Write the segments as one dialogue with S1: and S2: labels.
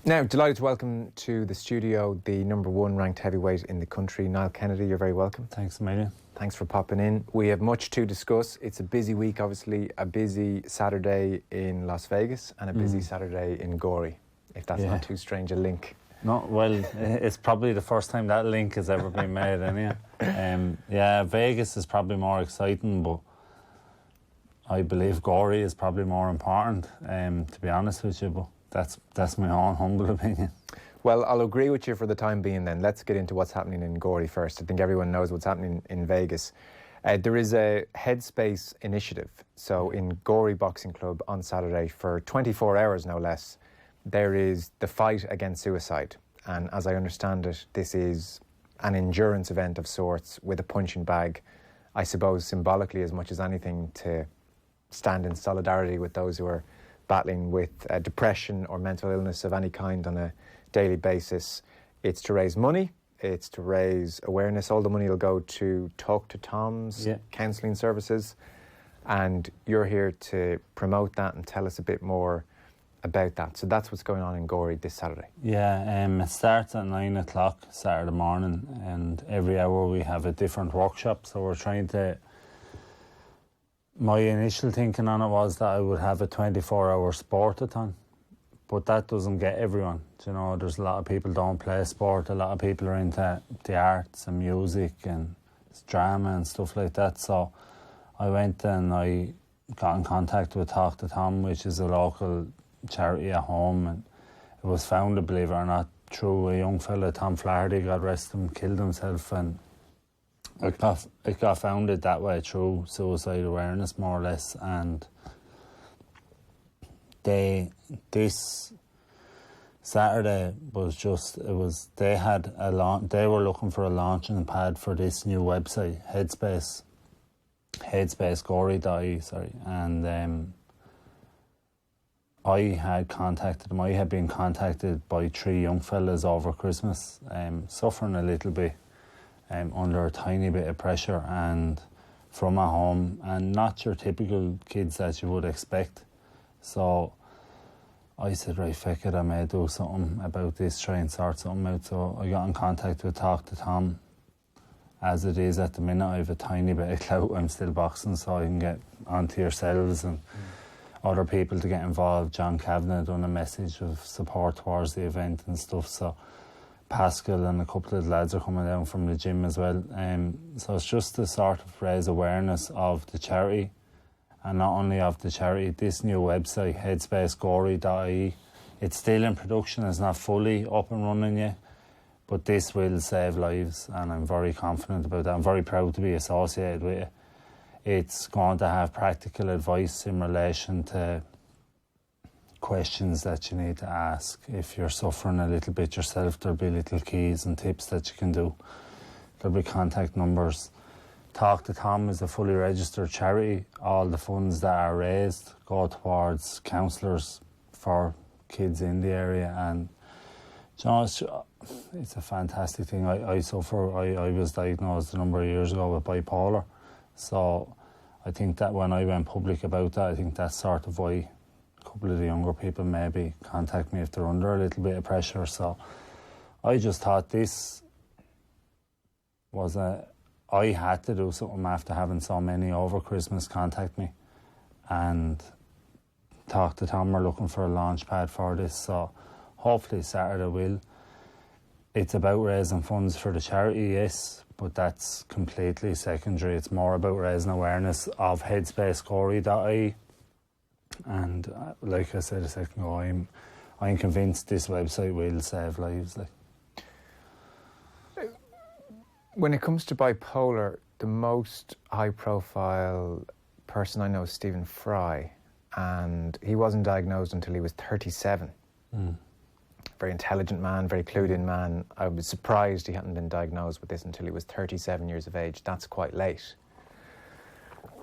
S1: Now, delighted to welcome to the studio the #1 ranked heavyweight in the country, Niall Kennedy. You're very welcome.
S2: Thanks a million.
S1: Thanks for popping in. We have much to discuss. It's a busy week, obviously, a busy Saturday in Las Vegas and a busy Saturday in Gorey, if that's not too strange a link.
S2: No, well, it's probably the first time that link has ever been made, anyway. Yeah, Vegas is probably more exciting, but I believe Gorey is probably more important, to be honest with you, but that's my own humble opinion.
S1: Well, I'll agree with you for the time being then. Let's get into what's happening in Gorey first. I think everyone knows what's happening in Vegas. There is a Headspace initiative. So in Gorey Boxing Club on Saturday for 24 hours, no less, there is the fight against suicide. And as I understand it, this is an endurance event of sorts with a punching bag, I suppose symbolically as much as anything, to stand in solidarity with those who are battling with depression or mental illness of any kind on a daily basis. It's to raise money, it's to raise awareness. All the money will go to Talk to Tom's counselling services, and you're here to promote that and tell us a bit more about that. So that's what's going on in Gorey this Saturday.
S2: Yeah, it starts at 9 o'clock Saturday morning, and every hour we have a different workshop. So we're trying to... My initial thinking on it was that I would have a 24-hour sportathon, but that doesn't get everyone. You know, there's a lot of people don't play sport. A lot of people are into the arts and music and drama and stuff like that. So I went and I got in contact with Talk to Tom, which is a local charity at home, and it was founded, believe it or not, through a young fella, Tom Flaherty, God rest him, killed himself, and it got founded that way through suicide awareness, more or less. And this Saturday was just, they had they were looking for a launching pad for this new website, Gorey.ie, sorry. And I had contacted them. I had been contacted by 3 young fellas over Christmas, suffering a little bit, under a tiny bit of pressure and from at home, and not your typical kids that you would expect. So I said, right, feck it, I may do something about this, try and sort something out. So I got in contact with Talk to Tom. As it is at the minute, I have a tiny bit of clout. I'm still boxing, so I can get onto yourselves and other people to get involved. John Kavanagh done a message of support towards the event and stuff. So Pascal and a couple of lads are coming down from the gym as well. So it's just to sort of raise awareness of the charity, and not only of the charity, this new website, Gorey.ie, it's still in production, it's not fully up and running yet, but this will save lives, and I'm very confident about that. I'm very proud to be associated with it. It's going to have practical advice in relation to questions that you need to ask. If you're suffering a little bit yourself, there'll be little keys and tips that you can do. There'll be contact numbers. Talk to Tom is a fully registered charity. All the funds that are raised go towards counsellors for kids in the area, and you know, it's a fantastic thing. I was diagnosed a number of years ago with bipolar, so I think that when I went public about that, I think that's sort of why a couple of the younger people maybe contact me if they're under a little bit of pressure. So I just thought this was I had to do something after having so many over Christmas contact me, and Talk to Tom are looking for a launch pad for this. So hopefully Saturday will. It's about raising funds for the charity, yes, but that's completely secondary. It's more about raising awareness of Gorey.ie. And like I said a second ago, I'm convinced this website will save lives.
S1: When it comes to bipolar, the most high-profile person I know is Stephen Fry, and he wasn't diagnosed until he was 37. Very intelligent man, very clued-in man. I was surprised he hadn't been diagnosed with this until he was 37 years of age. That's quite late.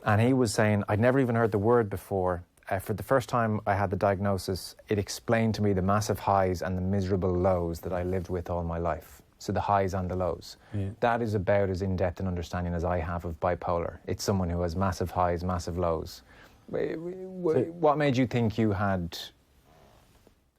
S1: And he was saying, I'd never even heard the word before. For the first time I had the diagnosis, it explained to me the massive highs and the miserable lows that I lived with all my life. So the highs and the lows. Yeah. That is about as in-depth an understanding as I have of bipolar. It's someone who has massive highs, massive lows. What made you think you had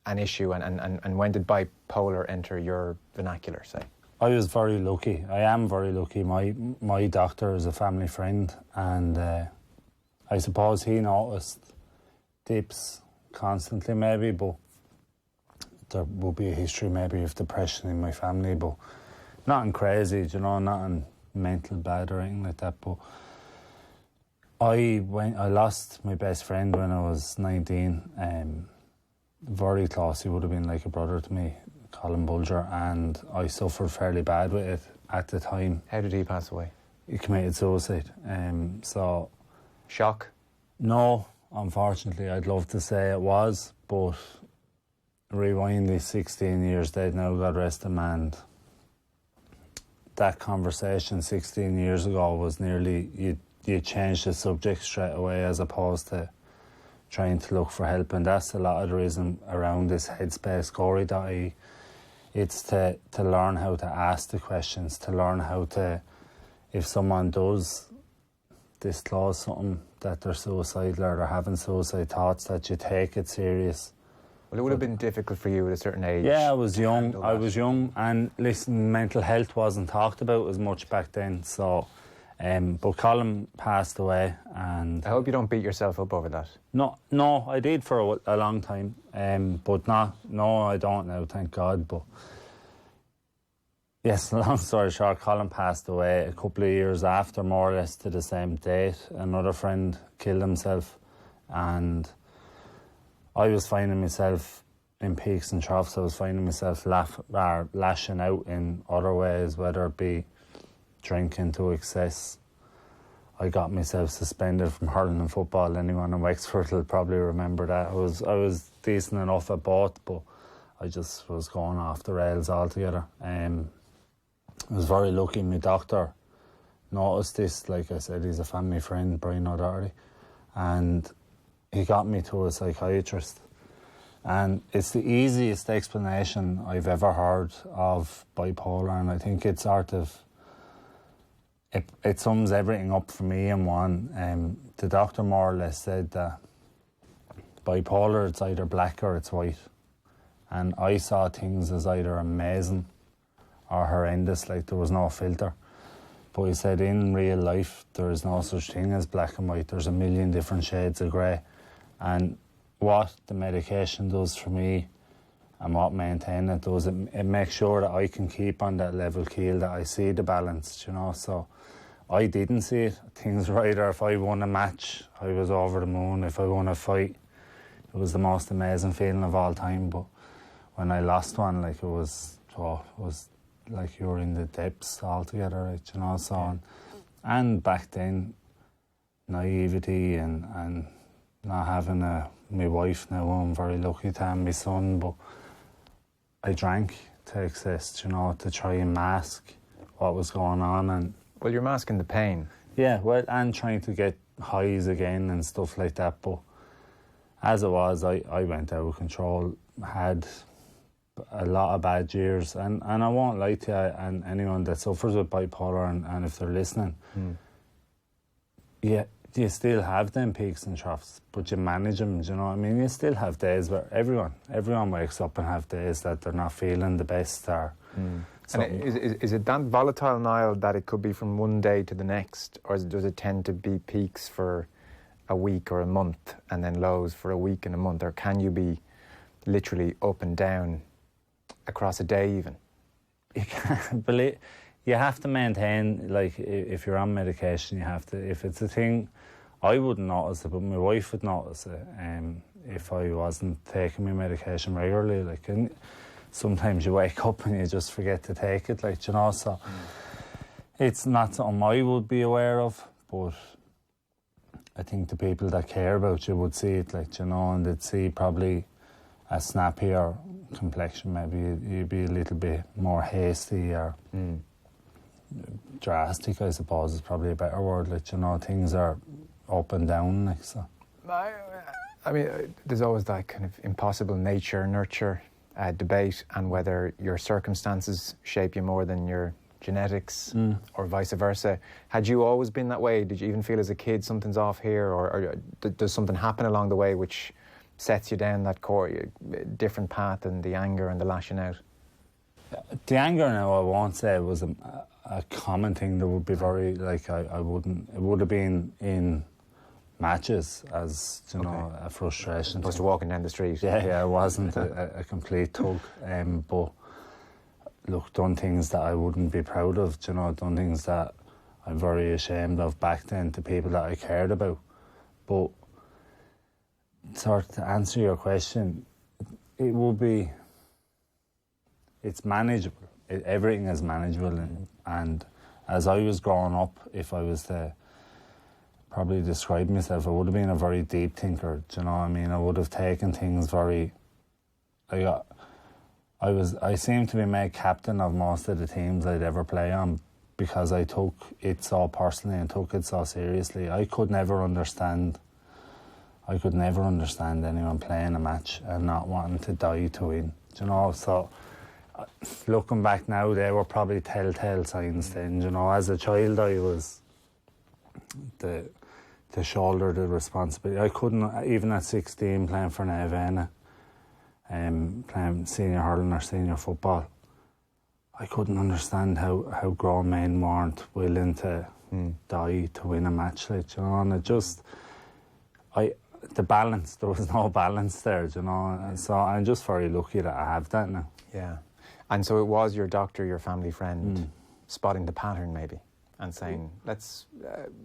S1: an issue, and when did bipolar enter your vernacular, say?
S2: I was very lucky. I am very lucky. My doctor is a family friend, and I suppose he noticed dips constantly maybe, but there will be a history maybe of depression in my family, but nothing crazy, you know, nothing mental bad or anything like that. But I lost my best friend when I was 19. Very close, he would have been like a brother to me, Colin Bulger, and I suffered fairly bad with it at the time.
S1: How did he pass away?
S2: He committed suicide. So
S1: Shock?
S2: no, unfortunately, I'd love to say it was, but rewind these 16 years dead now, God rest him, and that conversation 16 years ago was nearly, you changed the subject straight away as opposed to trying to look for help. And that's a lot of the reason around this headspace Gorey.ie. It's to learn how to ask the questions, to learn how to, if someone does disclose something that they're suicidal or they're having suicide thoughts, that you take it serious.
S1: Well, it would have been difficult for you at a certain age.
S2: Yeah, I was young, and listen, mental health wasn't talked about as much back then. So, but Colin passed away, and
S1: I hope you don't beat yourself up over that.
S2: No, I did for a long time, but no, I don't now, thank God. But yes, long story short, Colin passed away a couple of years after, more or less to the same date. Another friend killed himself, and I was finding myself in peaks and troughs. I was finding myself lashing out in other ways, whether it be drinking to excess. I got myself suspended from hurling and football. Anyone in Wexford will probably remember that. I was decent enough at both, but I just was going off the rails altogether. I was very lucky. My doctor noticed this. Like I said, he's a family friend, Brian O'Doherty, and he got me to a psychiatrist. And it's the easiest explanation I've ever heard of bipolar, and I think it's sort of, it sums everything up for me in one. The doctor more or less said that bipolar, it's either black or it's white. And I saw things as either amazing or horrendous, like there was no filter. But he said in real life, there is no such thing as black and white. There's a million different shades of grey. And what the medication does for me and what maintaining it does, it makes sure that I can keep on that level keel, that I see the balance, you know. So I didn't see it. Things were either, if I won a match, I was over the moon. If I won a fight, it was the most amazing feeling of all time. But when I lost one, like it was like you were in the depths altogether, right, you know. So, and back then, naivety and not having my wife now, I'm very lucky to have my son, but I drank to excess, you know, to try and mask what was going on. And
S1: well, you're masking the pain.
S2: Yeah, well, and trying to get highs again and stuff like that. But as it was, I went out of control, had a lot of bad years, and I won't lie to you, and anyone that suffers with bipolar, and if they're listening, yeah, you still have them peaks and troughs, but you manage them, do you know what I mean? You still have days where everyone wakes up and have days that they're not feeling the best, or
S1: and is it that volatile, Niall, that it could be from one day to the next, or does it tend to be peaks for a week or a month and then lows for a week and a month, or can you be literally up and down across a day even?
S2: You can't believe. You have to maintain, like, if you're on medication, you have to, if it's a thing, I wouldn't notice it, but my wife would notice it if I wasn't taking my medication regularly. Like, and sometimes you wake up and you just forget to take it, like, you know, so it's not something I would be aware of, but I think the people that care about you would see it, like, you know, and they'd see probably a snappier complexion, maybe you'd be a little bit more hasty or drastic, I suppose is probably a better word, like, you know, things are up and down, like, so.
S1: I mean, there's always that kind of impossible nature-nurture debate, and whether your circumstances shape you more than your genetics or vice versa. Had you always been that way? Did you even feel as a kid something's off here, or does something happen along the way which sets you down that different path and the anger and the lashing out?
S2: The anger now, I won't say it was a common thing that would be very, like, I wouldn't, it would have been in matches as, you know, a frustration.
S1: Opposed to walking down the street.
S2: Yeah, it wasn't a complete tug. But, look, done things that I wouldn't be proud of, you know, done things that I'm very ashamed of back then to people that I cared about. But, sort of to answer your question, it will be, it's manageable. Everything is manageable. And as I was growing up, if I was to probably describe myself, I would have been a very deep thinker. Do you know what I mean? I would have taken things very... I seemed to be made captain of most of the teams I'd ever play on because I took it so personally and took it so seriously. I could never understand anyone playing a match and not wanting to die to win. Do you know? So, looking back now, they were probably telltale signs then. You know, as a child, I was to shoulder the responsibility. I couldn't, even at 16, playing for Nevena, playing senior hurling or senior football, I couldn't understand how grown men weren't willing to die to win a match, like, you know. And it just, the balance, there was no balance there, you know. And so I'm just very lucky that I have that now.
S1: Yeah. And so it was your doctor, your family friend, spotting the pattern maybe and saying, let's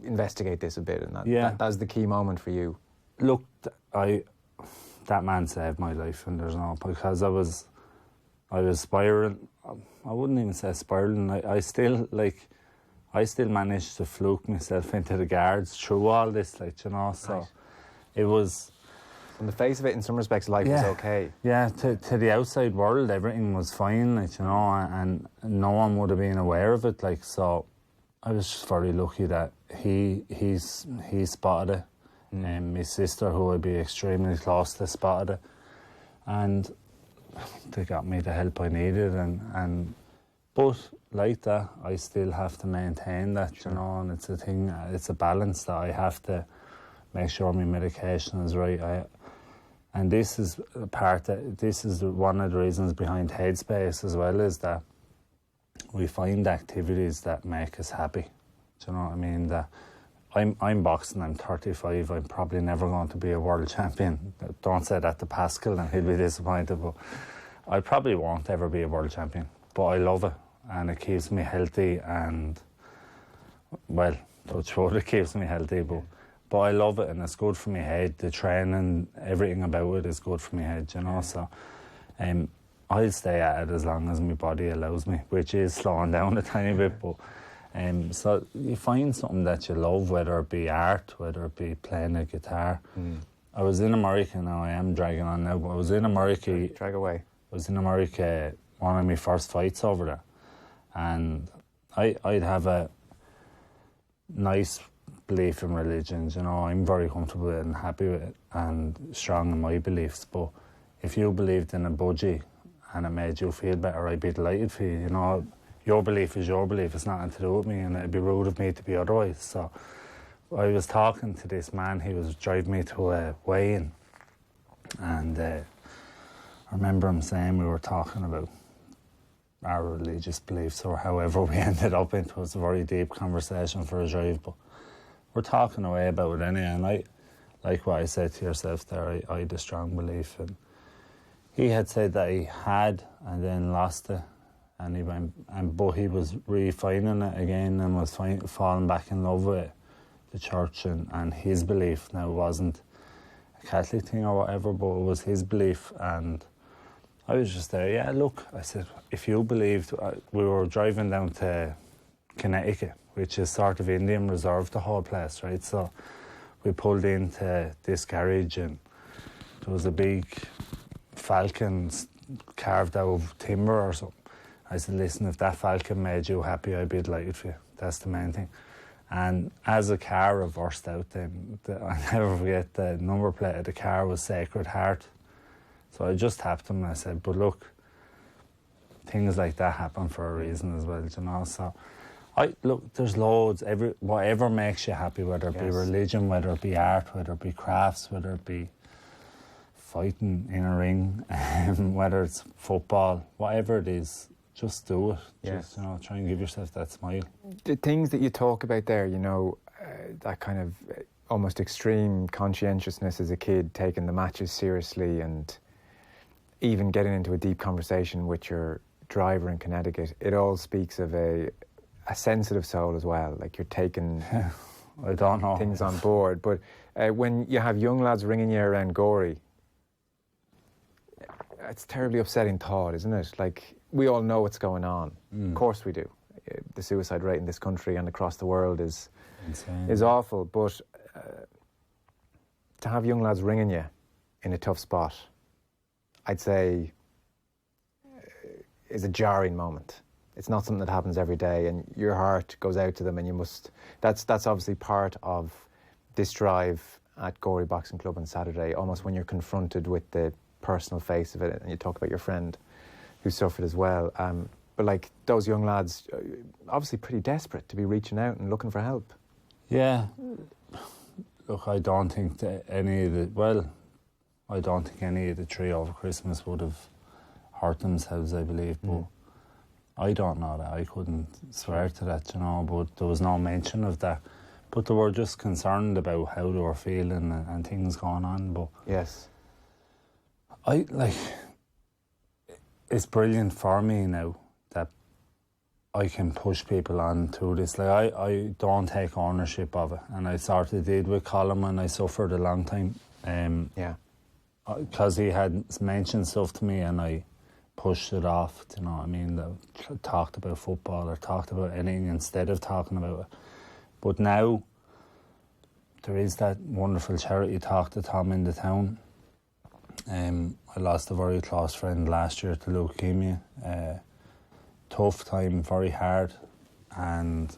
S1: investigate this a bit. And that was the key moment for you.
S2: Look, that man saved my life, and there's no, because I was spiraling. I wouldn't even say spiraling. I still managed to fluke myself into the guards through all this, like, you know. So right. It was,
S1: on the face of it, in some respects, life was okay. Yeah,
S2: to the outside world, everything was fine, like, you know, and no one would have been aware of it, like. So I was just very lucky that he spotted it. My sister, who I'd be extremely close to, spotted it, and they got me the help I needed. But like that, I still have to maintain that, you know, and it's a thing. It's a balance that I have to make sure my medication is right. And this is one of the reasons behind Headspace as well, is that we find activities that make us happy. Do you know what I mean? That I'm boxing, I'm 35, I'm probably never going to be a world champion. Don't say that to Pascal and he'll be disappointed, but I probably won't ever be a world champion. But I love it, and it keeps me healthy, and, well, touch wood, it keeps me healthy, but I love it, and it's good for my head. The training, everything about it is good for my head, you know. So I'll stay at it as long as my body allows me, which is slowing down a tiny bit, but so you find something that you love, whether it be art, whether it be playing a guitar. I was in America now, I am dragging on now, but I was in America.
S1: Drag away.
S2: I was in America, one of my first fights over there, and I'd have a nice belief in religions, you know. I'm very comfortable with it and happy with it and strong in my beliefs, but if you believed in a budgie and it made you feel better, I'd be delighted for you, you know. Your belief is your belief, it's nothing to do with me, and it'd be rude of me to be otherwise. So I was talking to this man, he was driving me to a weigh-in, and I remember him saying, we were talking about our religious beliefs or however we ended up into it. It was a very deep conversation for a drive, but we're talking away about it anyway, and I, like what I said to yourself there, I had a strong belief, and he had said that he had and then lost it, and he went, but he was refining it again and was falling back in love with the church and his belief. Now, it wasn't a Catholic thing or whatever, but it was his belief, and I was just there. Yeah, look, I said, if you believed, we were driving down to Connecticut, which is sort of Indian Reserve, the whole place, right? So we pulled into this garage, and there was a big falcon carved out of timber or something. I said, listen, if that falcon made you happy, I'd be delighted for you. That's the main thing. And as the car reversed out, then I'll never forget, the number plate of the car was Sacred Heart. So I just tapped him and I said, but look, things like that happen for a reason as well, you know. So look, there's loads, whatever makes you happy, whether it be religion, whether it be art, whether it be crafts, whether it be fighting in a ring, whether it's football, whatever it is, just do it.
S1: Yes.
S2: Just, try and give yourself that smile.
S1: The things that you talk about there, that kind of almost extreme conscientiousness as a kid, taking the matches seriously and even getting into a deep conversation with your driver in Connecticut, it all speaks of a sensitive soul as well. Like you're taking
S2: I don't know.
S1: things on board. But when you have young lads ringing you around Gorey, it's a terribly upsetting thought, isn't it? Like, we all know what's going on. Of course we do. The suicide rate in this country and across the world is
S2: Insane.
S1: is awful. But to have young lads ringing you in a tough spot, I'd say is a jarring moment. It's not something that happens every day, and your heart goes out to them, and you must. That's obviously part of this drive at Gorey Boxing Club on Saturday. Almost when you're confronted with the personal face of it, and you talk about your friend who suffered as well. But like those young lads, obviously pretty desperate to be reaching out and looking for help.
S2: Yeah. Look, I don't think that any of the three over Christmas would have hurt themselves, I believe, but I don't know that. I couldn't swear to that, but there was no mention of that. But they were just concerned about how they were feeling and things going on. But
S1: Yes.
S2: It's brilliant for me now that I can push people on through this. Like, I don't take ownership of it, and I sort of did with Colin, and I suffered a long time.
S1: Yeah.
S2: Because he had mentioned stuff to me and I pushed it off, do you know what I mean? Talked about football or talked about anything instead of talking about it. But now there is that wonderful charity Talk to Tom in the town. I lost a very close friend last year to leukemia. Tough time, very hard, and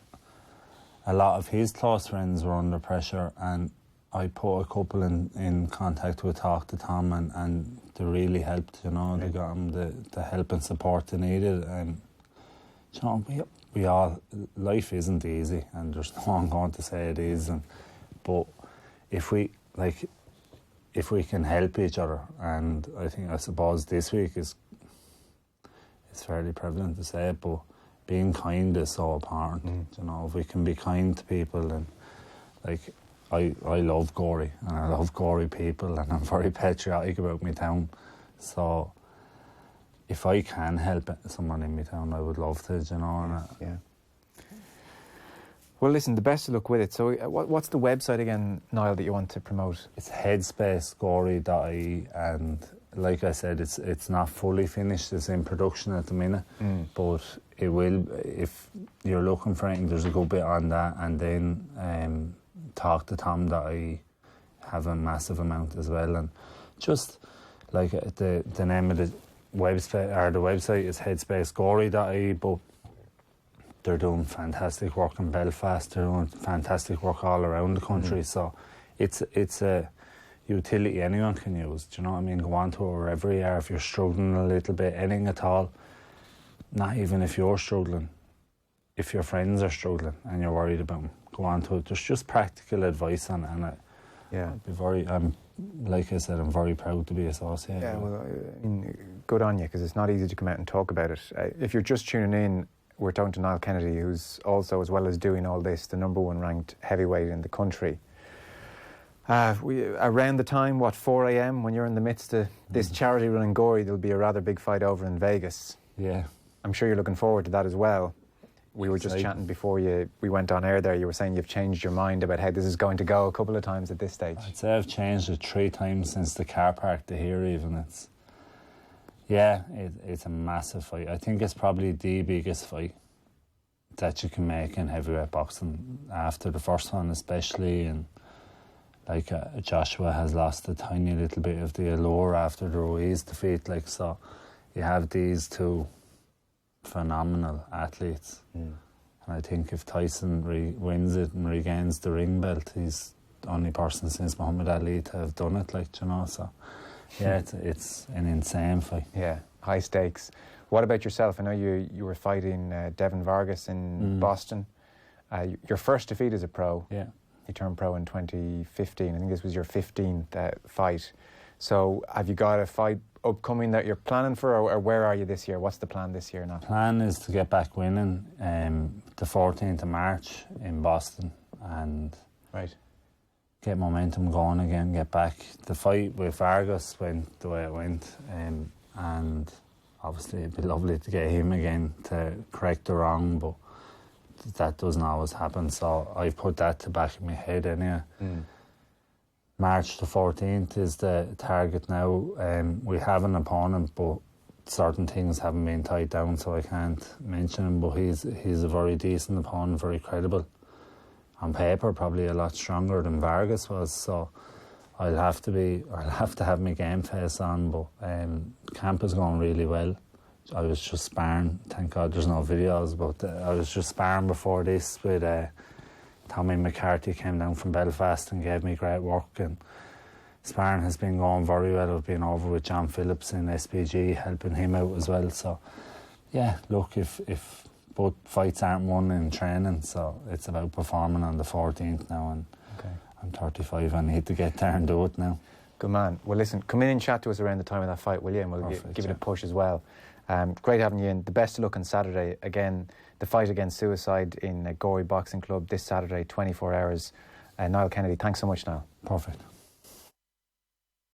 S2: a lot of his close friends were under pressure, and I put a couple in contact with Talk to Tom, and they really helped, They got him the help and support they needed. And, we all, life isn't easy, and there's no one going to say it is. But if we can help each other, and I suppose this week it's fairly prevalent to say it, but being kind is so important. If we can be kind to people, and I love Gorey, and I love Gorey people, and I'm very patriotic about my town. So if I can help someone in my town, I would love to,
S1: Yeah. Well, listen, the best of luck with it. So what's the website again, Niall, that you want to promote?
S2: It's headspacegorey.ie, and like I said, it's not fully finished. It's in production at the minute, but it will, if you're looking for anything, there's a good bit on that. And then Talk to Tom.ie have a massive amount as well. And just like the name of the website is headspacegorey.ie, but they're doing fantastic work in Belfast. They're doing fantastic work all around the country. So it's a utility anyone can use. Do you know what I mean? Go on to it wherever you are. If you're struggling a little bit, anything at all, not even if you're struggling, if your friends are struggling and you're worried about them, go on to it. There's just practical advice on it, and I'd be like I said, I'm very proud to be associated.
S1: Yeah, well, good on you, because it's not easy to come out and talk about it. If you're just tuning in, we're talking to Niall Kennedy, who's also, as well as doing all this, the #1 ranked heavyweight in the country. Around the time, 4 a.m, when you're in the midst of this charity run in Gorey, there'll be a rather big fight over in Vegas.
S2: Yeah.
S1: I'm sure you're looking forward to that as well. We were just chatting before we went on air there. You were saying you've changed your mind about how this is going to go a couple of times at this stage.
S2: I'd say I've changed it 3 times since the car park to here even. It's a massive fight. I think it's probably the biggest fight that you can make in heavyweight boxing after the first one especially. And Joshua has lost a tiny little bit of the allure after the Ruiz defeat. So you have these two phenomenal athletes. And I think if Tyson wins it and regains the ring belt, he's the only person since Muhammad Ali to have done it. So yeah, it's an insane fight.
S1: Yeah, high stakes. What about yourself? I know you were fighting Devin Vargas in Boston. Your first defeat as a pro.
S2: Yeah.
S1: You turned pro in 2015. I think this was your 15th fight. So have you got a fight upcoming that you're planning for, or where are you this year? What's the plan this year now?
S2: Plan is to get back winning the 14th of March in Boston and
S1: Right.
S2: get momentum going again, get back. The fight with Vargas went the way it went, and obviously it'd be lovely to get him again to correct the wrong, but that doesn't always happen, so I've put that to back in my head anyway. March the 14th is the target now. We have an opponent, but certain things haven't been tied down, so I can't mention him, but he's a very decent opponent, very credible. On paper, probably a lot stronger than Vargas was, so I'll have to have my game face on, but camp is going really well. I was just sparring, thank God there's no videos, but I was just sparring before this with Tommy McCarthy, came down from Belfast and gave me great work, and sparring has been going very well. I've been over with John Phillips in SPG, helping him out as well, so yeah, look, if both fights aren't won in training, so it's about performing on the 14th now, and
S1: Okay.
S2: I'm 35, I need to get there and do it now.
S1: Good man. Well, listen, come in and chat to us around the time of that fight, will you? And we'll
S2: Perfect,
S1: give it a
S2: yeah.
S1: push as well. Great having you in. The best of luck on Saturday. Again, the fight against suicide in Gorey Boxing Club this Saturday, 24 hours. Niall Kennedy, thanks so much, Niall.
S2: Perfect.